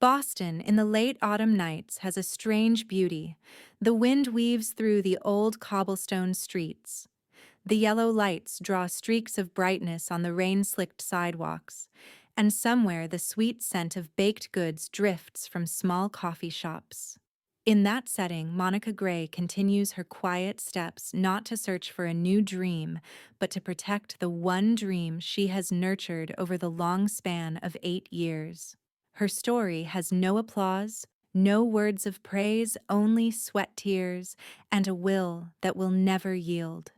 Boston in the late autumn nights has a strange beauty. The wind weaves through the old cobblestone streets. The yellow lights draw streaks of brightness on the rain-slicked sidewalks, and somewhere the sweet scent of baked goods drifts from small coffee shops. In that setting, Monica Gray continues her quiet steps not to search for a new dream, but to protect the one dream she has nurtured over the long span of 8 years. Her story has no applause, no words of praise, only sweat tears, and a will that will never yield.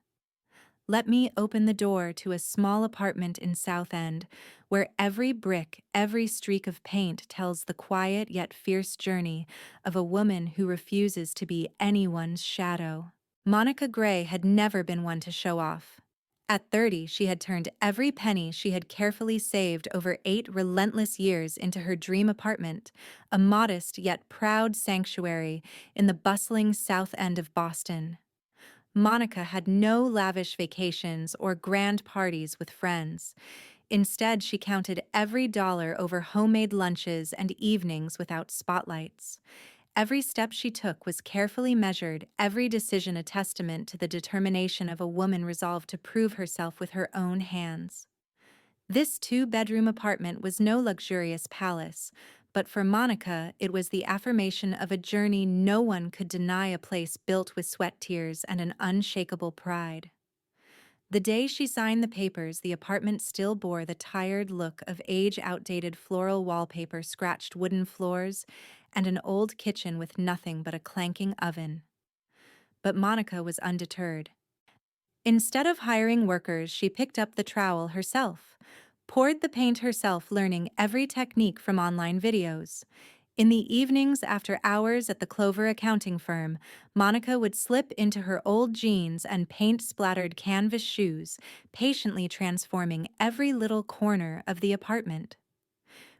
Let me open the door to a small apartment in South End, where every brick, every streak of paint tells the quiet yet fierce journey of a woman who refuses to be anyone's shadow. Monica Gray had never been one to show off. At 30, she had turned every penny she had carefully saved over 8 relentless years into her dream apartment, a modest yet proud sanctuary in the bustling South End of Boston. Monica had no lavish vacations or grand parties with friends. Instead, she counted every dollar over homemade lunches and evenings without spotlights. Every step she took was carefully measured, every decision a testament to the determination of a woman resolved to prove herself with her own hands. This two-bedroom apartment was no luxurious palace, but for Monica, it was the affirmation of a journey no one could deny, a place built with sweat tears and an unshakable pride. The day she signed the papers, the apartment still bore the tired look of age-outdated floral wallpaper, scratched wooden floors, and an old kitchen with nothing but a clanking oven. But Monica was undeterred. Instead of hiring workers, she picked up the trowel herself, poured the paint herself, learning every technique from online videos. In the evenings after hours at the Clover accounting firm, Monica would slip into her old jeans and paint-splattered canvas shoes, patiently transforming every little corner of the apartment.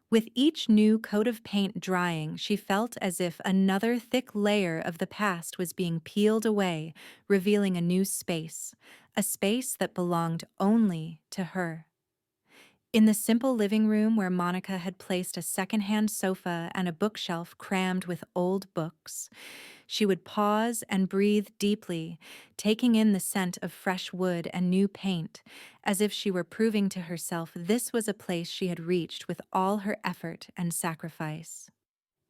With each new coat of paint drying, she felt as if another thick layer of the past was being peeled away, revealing a new space, a space that belonged only to her. In the simple living room where Monica had placed a secondhand sofa and a bookshelf crammed with old books, she would pause and breathe deeply, taking in the scent of fresh wood and new paint, as if she were proving to herself this was a place she had reached with all her effort and sacrifice.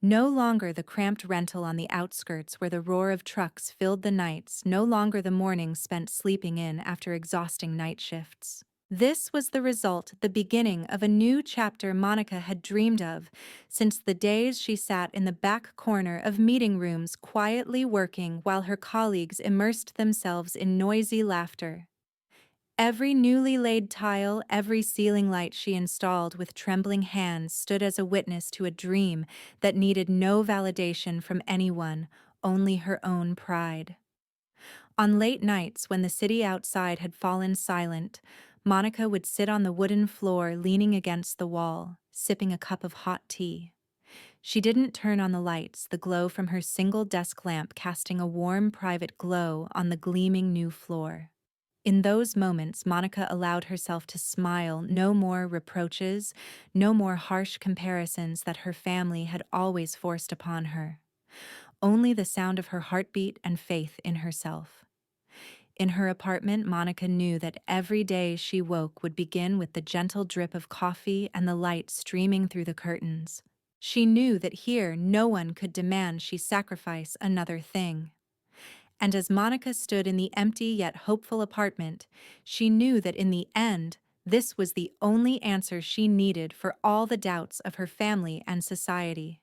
No longer the cramped rental on the outskirts where the roar of trucks filled the nights, no longer the mornings spent sleeping in after exhausting night shifts. This was the result, the beginning of a new chapter Monica had dreamed of since the days she sat in the back corner of meeting rooms quietly working while her colleagues immersed themselves in noisy laughter. Every newly laid tile, every ceiling light she installed with trembling hands stood as a witness to a dream that needed no validation from anyone, only her own pride. On late nights when the city outside had fallen silent, Monica would sit on the wooden floor leaning against the wall, sipping a cup of hot tea. She didn't turn on the lights, the glow from her single desk lamp casting a warm private glow on the gleaming new floor. In those moments, Monica allowed herself to smile, no more reproaches, no more harsh comparisons that her family had always forced upon her. Only the sound of her heartbeat and faith in herself. In her apartment, Monica knew that every day she woke would begin with the gentle drip of coffee and the light streaming through the curtains. She knew that here no one could demand she sacrifice another thing. And as Monica stood in the empty yet hopeful apartment, she knew that in the end, this was the only answer she needed for all the doubts of her family and society.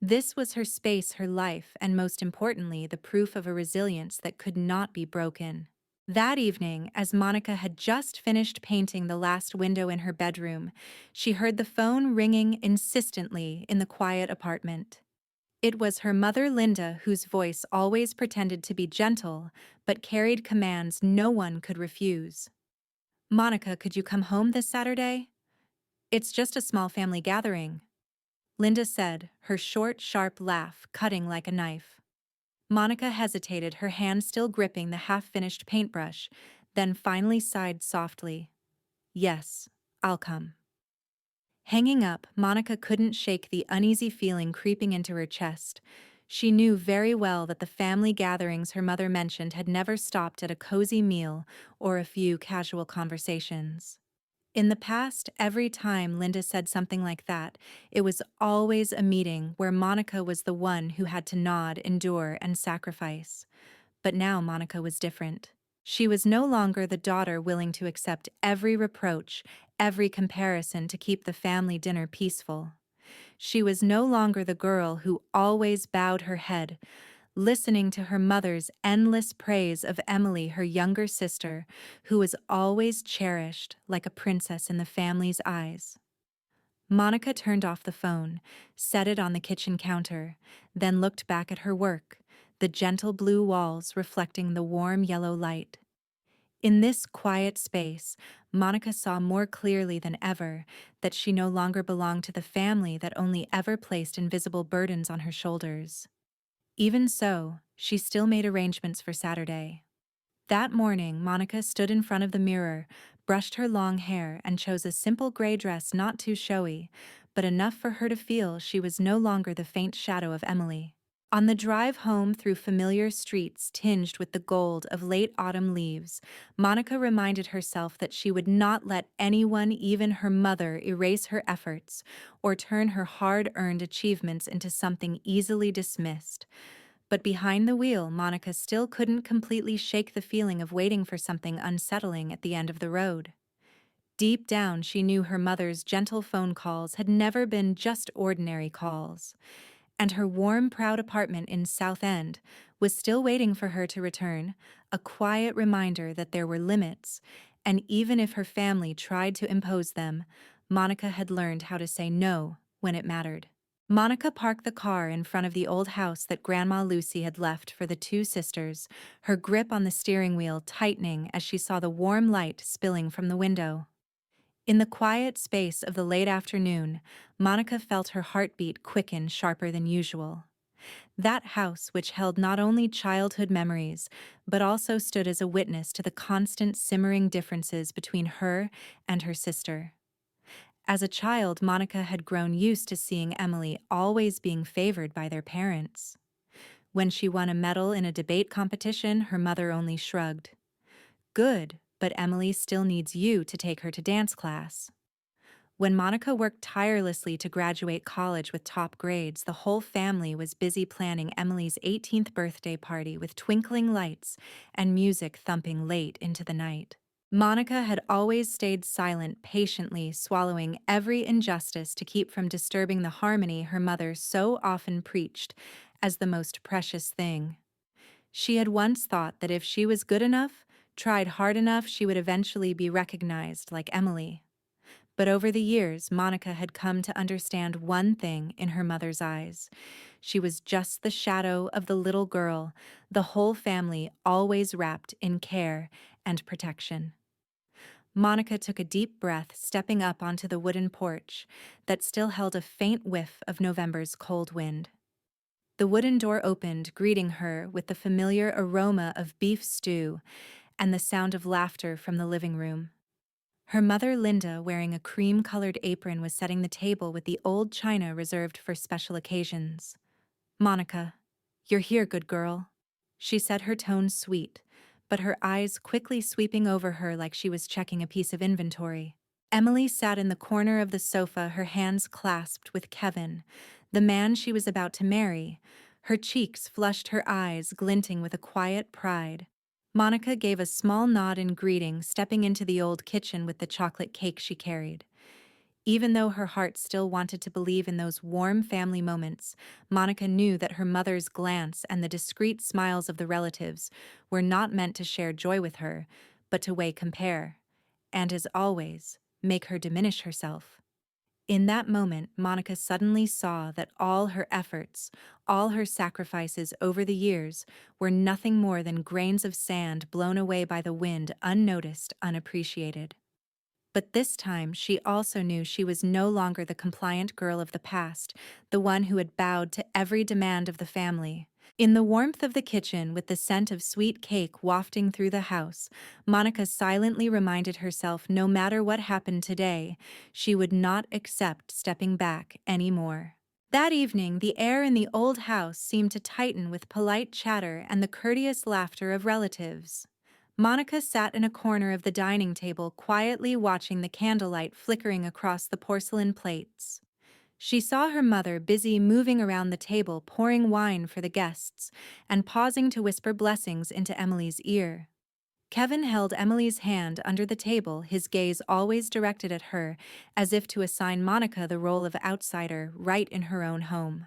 This was her space, her life, and most importantly, the proof of a resilience that could not be broken. That evening, as Monica had just finished painting the last window in her bedroom, she heard the phone ringing insistently in the quiet apartment. It was her mother, Linda, whose voice always pretended to be gentle, but carried commands no one could refuse. "Monica, could you come home this Saturday? It's just a small family gathering," Linda said, her short, sharp laugh cutting like a knife. Monica hesitated, her hand still gripping the half-finished paintbrush, then finally sighed softly. "Yes, I'll come." Hanging up, Monica couldn't shake the uneasy feeling creeping into her chest. She knew very well that the family gatherings her mother mentioned had never stopped at a cozy meal or a few casual conversations. In the past, every time Linda said something like that, it was always a meeting where Monica was the one who had to nod, endure, and sacrifice. But now Monica was different. She was no longer the daughter willing to accept every reproach, every comparison to keep the family dinner peaceful. She was no longer the girl who always bowed her head, listening to her mother's endless praise of Emily, her younger sister, who was always cherished like a princess in the family's eyes. Monica turned off the phone, set it on the kitchen counter, then looked back at her work, the gentle blue walls reflecting the warm yellow light. In this quiet space, Monica saw more clearly than ever that she no longer belonged to the family that only ever placed invisible burdens on her shoulders. Even so, she still made arrangements for Saturday. That morning, Monica stood in front of the mirror, brushed her long hair, and chose a simple gray dress not too showy, but enough for her to feel she was no longer the faint shadow of Emily. On the drive home through familiar streets tinged with the gold of late autumn leaves, Monica reminded herself that she would not let anyone, even her mother, erase her efforts or turn her hard-earned achievements into something easily dismissed. But behind the wheel, Monica still couldn't completely shake the feeling of waiting for something unsettling at the end of the road. Deep down, she knew her mother's gentle phone calls had never been just ordinary calls, and her warm, proud apartment in South End was still waiting for her to return, a quiet reminder that there were limits, and even if her family tried to impose them, Monica had learned how to say no when it mattered. Monica parked the car in front of the old house that Grandma Lucy had left for the two sisters, her grip on the steering wheel tightening as she saw the warm light spilling from the window. In the quiet space of the late afternoon, Monica felt her heartbeat quicken sharper than usual. That house, which held not only childhood memories, but also stood as a witness to the constant simmering differences between her and her sister. As a child, Monica had grown used to seeing Emily always being favored by their parents. When she won a medal in a debate competition, her mother only shrugged. Good, but Emily still needs you to take her to dance class. When Monica worked tirelessly to graduate college with top grades, the whole family was busy planning Emily's 18th birthday party with twinkling lights and music thumping late into the night. Monica had always stayed silent, patiently swallowing every injustice to keep from disturbing the harmony her mother so often preached as the most precious thing. She had once thought that if she was good enough, tried hard enough, she would eventually be recognized like Emily. But over the years, Monica had come to understand one thing in her mother's eyes. She was just the shadow of the little girl, the whole family always wrapped in care and protection. Monica took a deep breath, stepping up onto the wooden porch that still held a faint whiff of November's cold wind. The wooden door opened, greeting her with the familiar aroma of beef stew and the sound of laughter from the living room. Her mother, Linda, wearing a cream-colored apron, was setting the table with the old china reserved for special occasions. "Monica, you're here, good girl," she said, her tone sweet, but her eyes quickly sweeping over her like she was checking a piece of inventory. Emily sat in the corner of the sofa, her hands clasped with Kevin, the man she was about to marry, her cheeks flushed, her eyes glinting with a quiet pride. Monica gave a small nod in greeting, stepping into the old kitchen with the chocolate cake she carried. Even though her heart still wanted to believe in those warm family moments, Monica knew that her mother's glance and the discreet smiles of the relatives were not meant to share joy with her, but to weigh compare, and as always, make her diminish herself. In that moment, Monica suddenly saw that all her efforts, all her sacrifices over the years, were nothing more than grains of sand blown away by the wind, unnoticed, unappreciated. But this time, she also knew she was no longer the compliant girl of the past, the one who had bowed to every demand of the family. In the warmth of the kitchen, with the scent of sweet cake wafting through the house, Monica silently reminded herself no matter what happened today, she would not accept stepping back anymore. That evening, the air in the old house seemed to tighten with polite chatter and the courteous laughter of relatives. Monica sat in a corner of the dining table, quietly watching the candlelight flickering across the porcelain plates. She saw her mother busy moving around the table, pouring wine for the guests, and pausing to whisper blessings into Emily's ear. Kevin held Emily's hand under the table, his gaze always directed at her, as if to assign Monica the role of outsider right in her own home.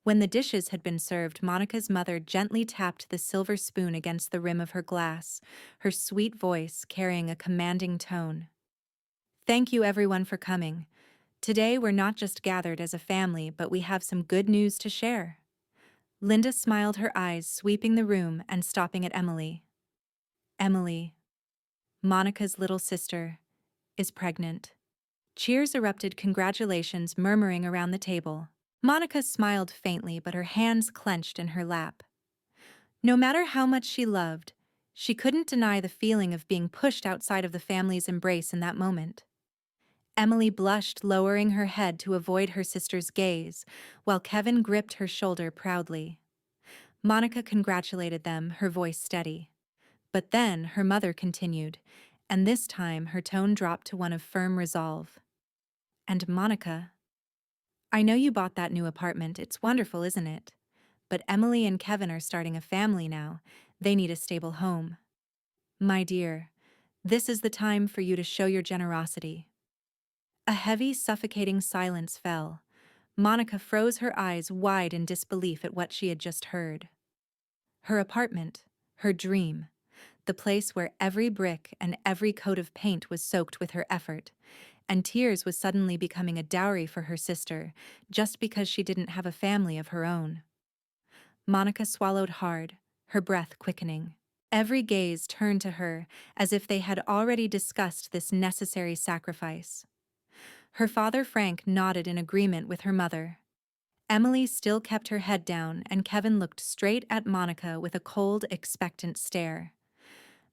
When the dishes had been served, Monica's mother gently tapped the silver spoon against the rim of her glass, her sweet voice carrying a commanding tone. "Thank you everyone for coming. Today we're not just gathered as a family, but we have some good news to share." Linda smiled, her eyes sweeping the room and stopping at Emily. Emily, Monica's little sister, is pregnant. Cheers erupted, congratulations murmuring around the table. Monica smiled faintly, but her hands clenched in her lap. No matter how much she loved, she couldn't deny the feeling of being pushed outside of the family's embrace in that moment. Emily blushed, lowering her head to avoid her sister's gaze, while Kevin gripped her shoulder proudly. Monica congratulated them, her voice steady. But then her mother continued, and this time her tone dropped to one of firm resolve. "And Monica, I know you bought that new apartment, it's wonderful, isn't it? But Emily and Kevin are starting a family now, they need a stable home. My dear, this is the time for you to show your generosity." A heavy, suffocating silence fell. Monica froze, her eyes wide in disbelief at what she had just heard. Her apartment, her dream, the place where every brick and every coat of paint was soaked with her effort, and tears was suddenly becoming a dowry for her sister, just because she didn't have a family of her own. Monica swallowed hard, her breath quickening. Every gaze turned to her, as if they had already discussed this necessary sacrifice. Her father Frank nodded in agreement with her mother. Emily still kept her head down, and Kevin looked straight at Monica with a cold, expectant stare.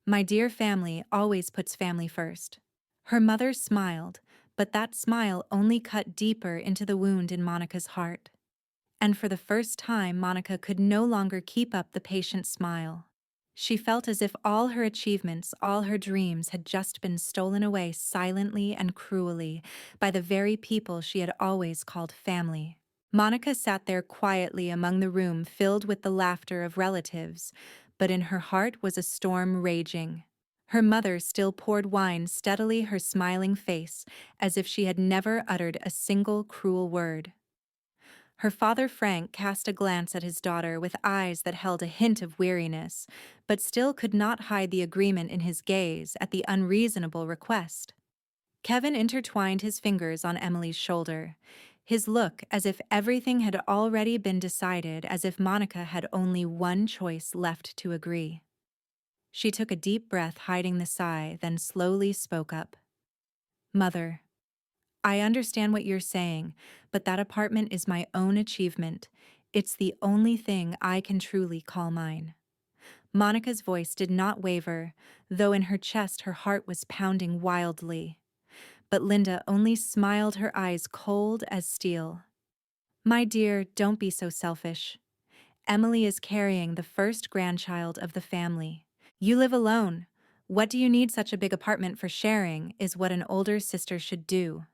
"My dear family always puts family first." Her mother smiled, but that smile only cut deeper into the wound in Monica's heart. And for the first time, Monica could no longer keep up the patient smile. She felt as if all her achievements, all her dreams had just been stolen away silently and cruelly by the very people she had always called family. Monica sat there quietly among the room filled with the laughter of relatives, but in her heart was a storm raging. Her mother still poured wine steadily, her smiling face, as if she had never uttered a single cruel word. Her father Frank cast a glance at his daughter with eyes that held a hint of weariness, but still could not hide the agreement in his gaze at the unreasonable request. Kevin intertwined his fingers on Emily's shoulder, his look as if everything had already been decided, as if Monica had only one choice left to agree. She took a deep breath, hiding the sigh, then slowly spoke up. "Mother, I understand what you're saying, but that apartment is my own achievement. It's the only thing I can truly call mine." Monica's voice did not waver, though in her chest her heart was pounding wildly. But Linda only smiled, her eyes cold as steel. "My dear, don't be so selfish. Emily is carrying the first grandchild of the family. You live alone. What do you need such a big apartment for? Sharing is what an older sister should do."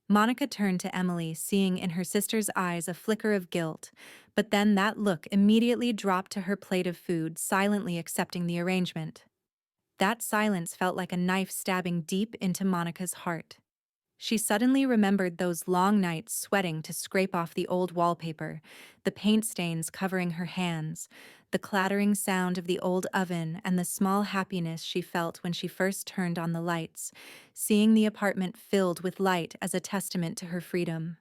Monica turned to Emily, seeing in her sister's eyes a flicker of guilt, but then that look immediately dropped to her plate of food, silently accepting the arrangement. That silence felt like a knife stabbing deep into Monica's heart. She suddenly remembered those long nights sweating to scrape off the old wallpaper, the paint stains covering her hands, the clattering sound of the old oven, and the small happiness she felt when she first turned on the lights, seeing the apartment filled with light as a testament to her freedom.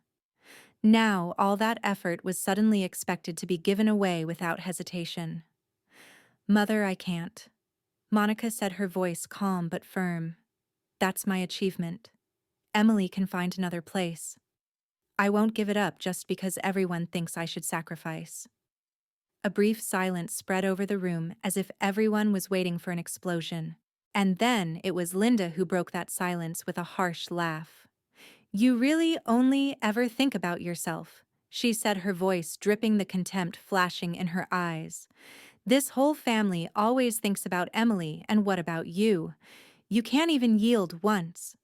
Now, all that effort was suddenly expected to be given away without hesitation. "Mother, I can't." Monica said, her voice calm but firm. "That's my achievement. Emily can find another place. I won't give it up just because everyone thinks I should sacrifice." A brief silence spread over the room as if everyone was waiting for an explosion. And then it was Linda who broke that silence with a harsh laugh. "You really only ever think about yourself," she said, her voice dripping, the contempt flashing in her eyes. "This whole family always thinks about Emily, and what about you? You can't even yield once."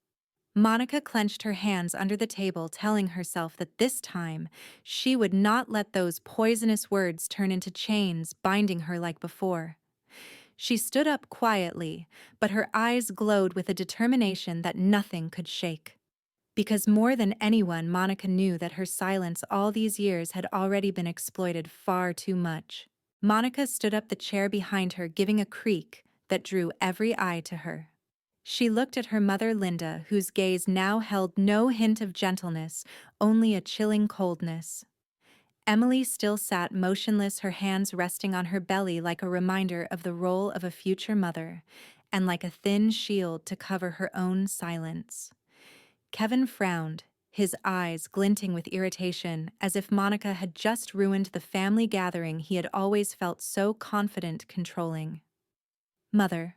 Monica clenched her hands under the table, telling herself that this time she would not let those poisonous words turn into chains binding her like before. She stood up quietly, but her eyes glowed with a determination that nothing could shake. Because more than anyone, Monica knew that her silence all these years had already been exploited far too much. Monica stood up, the chair behind her giving a creak that drew every eye to her. She looked at her mother Linda, whose gaze now held no hint of gentleness, only a chilling coldness. Emily still sat motionless, her hands resting on her belly like a reminder of the role of a future mother, and like a thin shield to cover her own silence. Kevin frowned, his eyes glinting with irritation, as if Monica had just ruined the family gathering he had always felt so confident controlling. "Mother,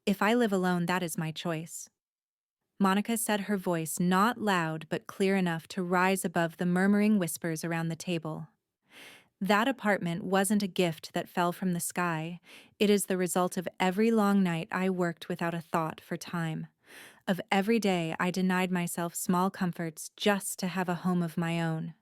if I live alone, that is my choice," Monica said, her voice not loud but clear enough to rise above the murmuring whispers around the table. "That apartment wasn't a gift that fell from the sky. It is the result of every long night I worked without a thought for time. Of every day I denied myself small comforts just to have a home of my own.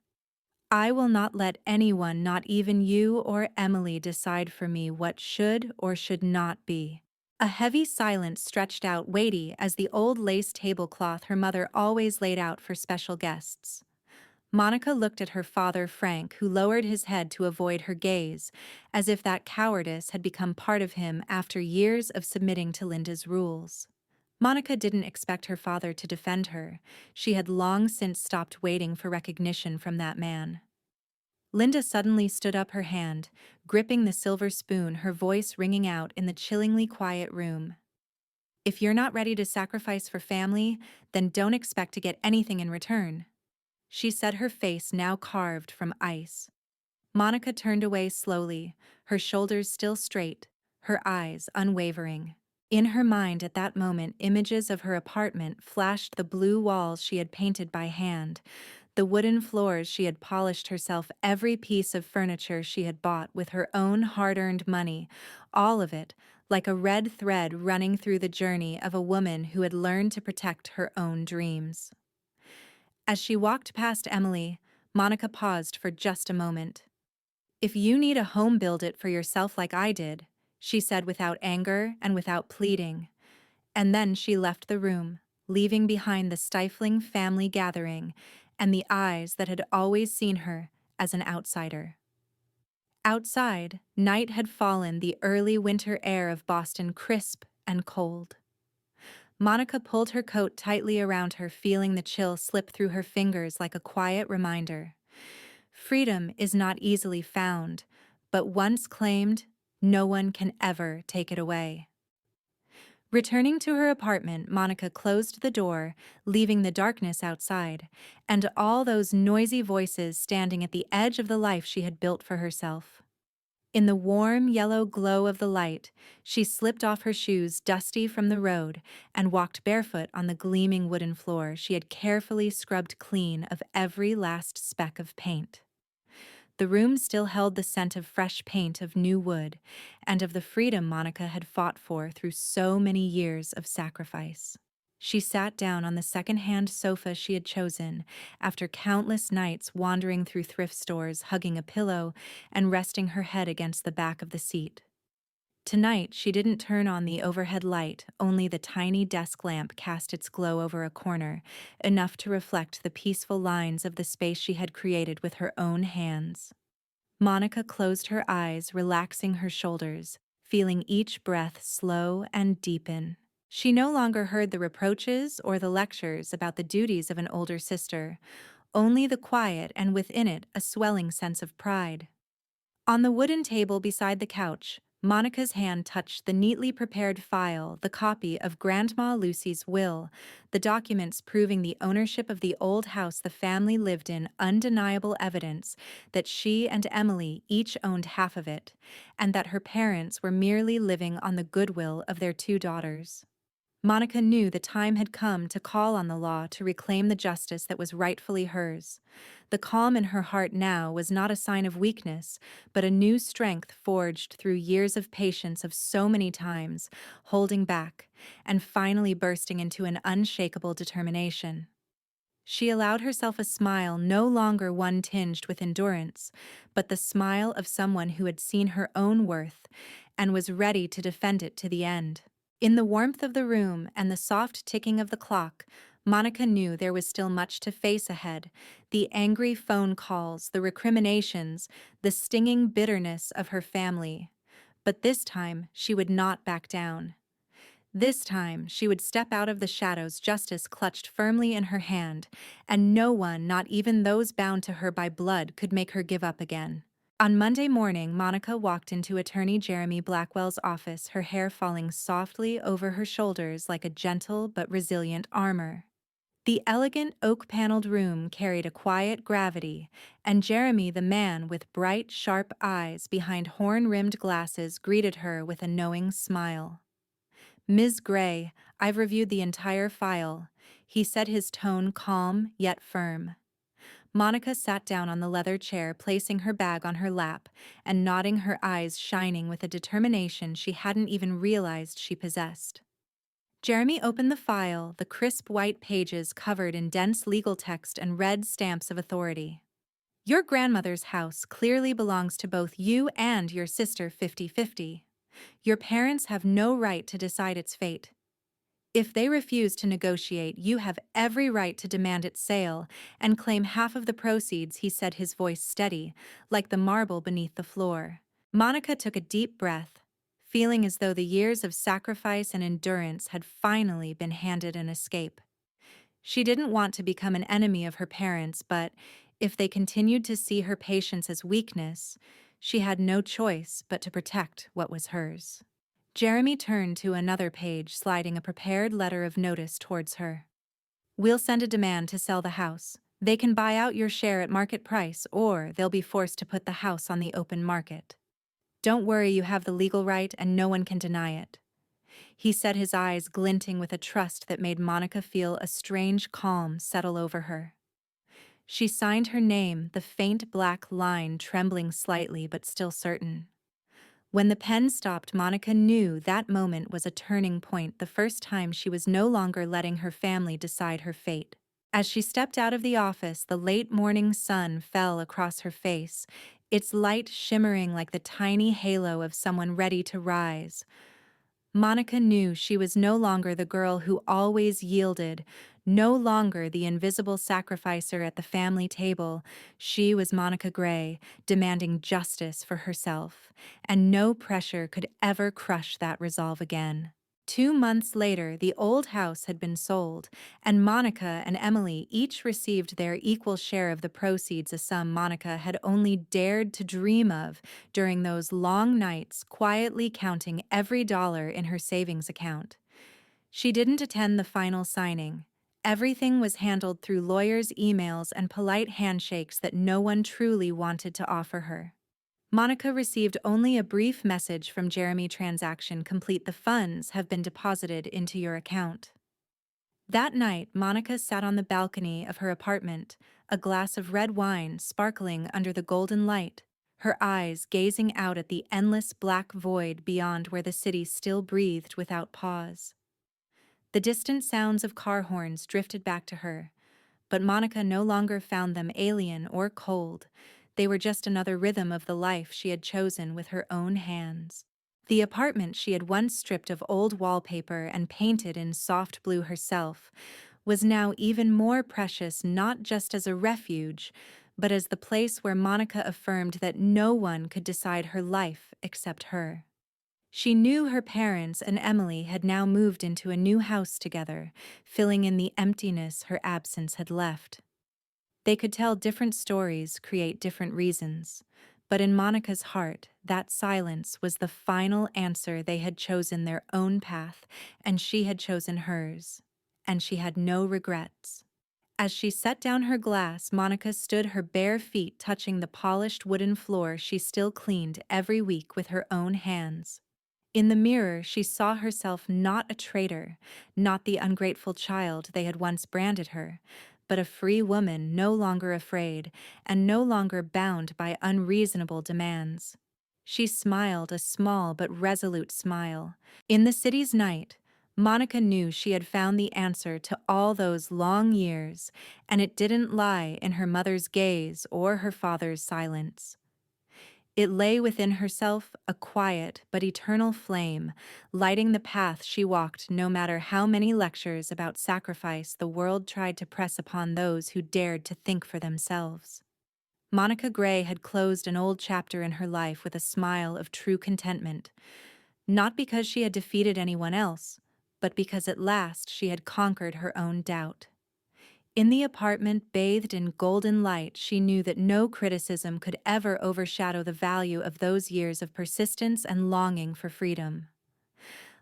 I will not let anyone, not even you or Emily, decide for me what should or should not be." A heavy silence stretched out, weighty as the old lace tablecloth her mother always laid out for special guests. Monica looked at her father, Frank, who lowered his head to avoid her gaze, as if that cowardice had become part of him after years of submitting to Linda's rules. Monica didn't expect her father to defend her. She had long since stopped waiting for recognition from that man. Linda suddenly stood up, her hand gripping the silver spoon, her voice ringing out in the chillingly quiet room. "If you're not ready to sacrifice for family, then don't expect to get anything in return," she said, her face now carved from ice. Monica turned away slowly, her shoulders still straight, her eyes unwavering. In her mind at that moment, images of her apartment flashed: the blue walls she had painted by hand, the wooden floors she had polished herself, every piece of furniture she had bought with her own hard-earned money, all of it like a red thread running through the journey of a woman who had learned to protect her own dreams. As she walked past Emily, Monica paused for just a moment. "If you need a home, build it for yourself like I did," she said, without anger and without pleading. And then she left the room, leaving behind the stifling family gathering and the eyes that had always seen her as an outsider. Outside, night had fallen, the early winter air of Boston crisp and cold. Monica pulled her coat tightly around her, feeling the chill slip through her fingers like a quiet reminder. Freedom is not easily found, but once claimed, no one can ever take it away. Returning to her apartment, Monica closed the door, leaving the darkness outside, and all those noisy voices standing at the edge of the life she had built for herself. In the warm yellow glow of the light, she slipped off her shoes, dusty from the road, and walked barefoot on the gleaming wooden floor she had carefully scrubbed clean of every last speck of paint. The room still held the scent of fresh paint, of new wood, and of the freedom Monica had fought for through so many years of sacrifice. She sat down on the second-hand sofa she had chosen, after countless nights wandering through thrift stores, hugging a pillow and resting her head against the back of the seat. Tonight, she didn't turn on the overhead light, only the tiny desk lamp cast its glow over a corner, enough to reflect the peaceful lines of the space she had created with her own hands. Monica closed her eyes, relaxing her shoulders, feeling each breath slow and deepen. She no longer heard the reproaches or the lectures about the duties of an older sister, only the quiet, and within it a swelling sense of pride. On the wooden table beside the couch, Monica's hand touched the neatly prepared file, the copy of Grandma Lucy's will, the documents proving the ownership of the old house the family lived in, undeniable evidence that she and Emily each owned half of it, and that her parents were merely living on the goodwill of their two daughters. Monica knew the time had come to call on the law to reclaim the justice that was rightfully hers. The calm in her heart now was not a sign of weakness, but a new strength forged through years of patience of so many times, holding back, and finally bursting into an unshakable determination. She allowed herself a smile no longer one tinged with endurance, but the smile of someone who had seen her own worth and was ready to defend it to the end. In the warmth of the room and the soft ticking of the clock, Monica knew there was still much to face ahead: the angry phone calls, the recriminations, the stinging bitterness of her family. But this time, she would not back down. This time, she would step out of the shadows, justice clutched firmly in her hand, and no one, not even those bound to her by blood, could make her give up again. On Monday morning, Monica walked into attorney Jeremy Blackwell's office, her hair falling softly over her shoulders like a gentle but resilient armor. The elegant oak-paneled room carried a quiet gravity, and Jeremy, the man with bright, sharp eyes behind horn-rimmed glasses, greeted her with a knowing smile. "Ms. Gray, I've reviewed the entire file," he said, his tone calm yet firm. Monica sat down on the leather chair, placing her bag on her lap and nodding, her eyes shining with a determination she hadn't even realized she possessed. Jeremy opened the file, the crisp white pages covered in dense legal text and red stamps of authority. "Your grandmother's house clearly belongs to both you and your sister 50-50. Your parents have no right to decide its fate. If they refuse to negotiate, you have every right to demand its sale and claim half of the proceeds," he said, his voice steady, like the marble beneath the floor. Monica took a deep breath, feeling as though the years of sacrifice and endurance had finally been handed an escape. She didn't want to become an enemy of her parents, but if they continued to see her patience as weakness, she had no choice but to protect what was hers. Jeremy turned to another page, sliding a prepared letter of notice towards her. "We'll send a demand to sell the house. They can buy out your share at market price, or they'll be forced to put the house on the open market. Don't worry, you have the legal right and no one can deny it," he said, his eyes glinting with a trust that made Monica feel a strange calm settle over her. She signed her name, the faint black line trembling slightly but still certain. When the pen stopped, Monica knew that moment was a turning point, the first time she was no longer letting her family decide her fate. As she stepped out of the office, the late morning sun fell across her face, its light shimmering like the tiny halo of someone ready to rise. Monica knew she was no longer the girl who always yielded, no longer the invisible sacrificer at the family table. She was Monica Gray, demanding justice for herself, and no pressure could ever crush that resolve again. 2 months later, the old house had been sold, and Monica and Emily each received their equal share of the proceeds, a sum Monica had only dared to dream of during those long nights, quietly counting every dollar in her savings account. She didn't attend the final signing. Everything was handled through lawyers' emails and polite handshakes that no one truly wanted to offer her. Monica received only a brief message from Jeremy: "Transaction complete. The funds have been deposited into your account." That night, Monica sat on the balcony of her apartment, a glass of red wine sparkling under the golden light, her eyes gazing out at the endless black void beyond, where the city still breathed without pause. The distant sounds of car horns drifted back to her, but Monica no longer found them alien or cold. They were just another rhythm of the life she had chosen with her own hands. The apartment she had once stripped of old wallpaper and painted in soft blue herself was now even more precious, not just as a refuge, but as the place where Monica affirmed that no one could decide her life except her. She knew her parents and Emily had now moved into a new house together, filling in the emptiness her absence had left. They could tell different stories, create different reasons, But in Monica's heart, that silence was the final answer. They had chosen their own path, and she had chosen hers, and she had no regrets. As she set down her glass, Monica stood, her bare feet touching the polished wooden floor she still cleaned every week with her own hands. In the mirror, she saw herself not a traitor, not the ungrateful child they had once branded her, but a free woman no longer afraid and no longer bound by unreasonable demands. She smiled, a small but resolute smile. In the city's night, Monica knew she had found the answer to all those long years, and it didn't lie in her mother's gaze or her father's silence. It lay within herself, a quiet but eternal flame, lighting the path she walked no matter how many lectures about sacrifice the world tried to press upon those who dared to think for themselves. Monica Gray had closed an old chapter in her life with a smile of true contentment, not because she had defeated anyone else, but because at last she had conquered her own doubt. In the apartment bathed in golden light, she knew that no criticism could ever overshadow the value of those years of persistence and longing for freedom.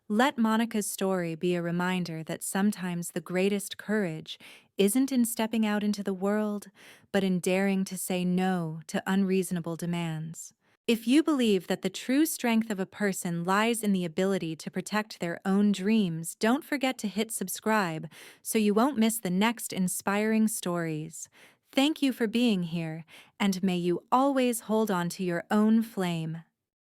Let Monica's story be a reminder that sometimes the greatest courage isn't in stepping out into the world, but in daring to say no to unreasonable demands. If you believe that the true strength of a person lies in the ability to protect their own dreams, don't forget to hit subscribe so you won't miss the next inspiring stories. Thank you for being here, and may you always hold on to your own flame.